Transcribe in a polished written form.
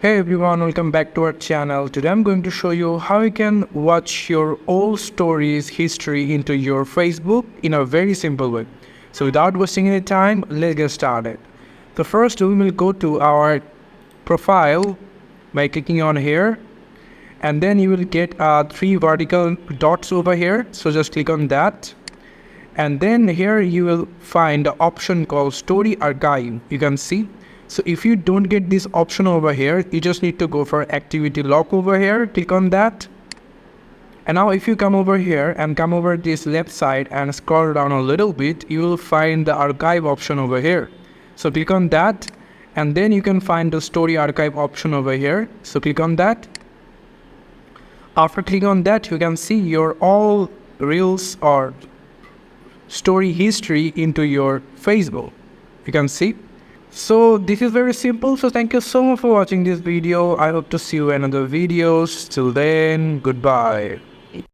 Hey everyone, welcome back to our channel. Today I'm going to show you how you can watch your old stories history into your Facebook in a very simple way. So without wasting any time, let's get started. So first we will go to our profile by clicking on here, and then you will get three vertical dots over here. So just click on that, and then here you will find the option called story archive. You can see. So if you don't get this option over here, you just need to go for activity lock over here, click on that. And now if you come over here and come over this left side and scroll down a little bit, you will find the archive option over here. So click on that, and then you can find the story archive option over here. So click on that. After clicking on that, you can see your all reels or story history into your Facebook. You can see. So this is very simple. So thank you so much for watching this video. I hope to see you in other videos. Till then, goodbye.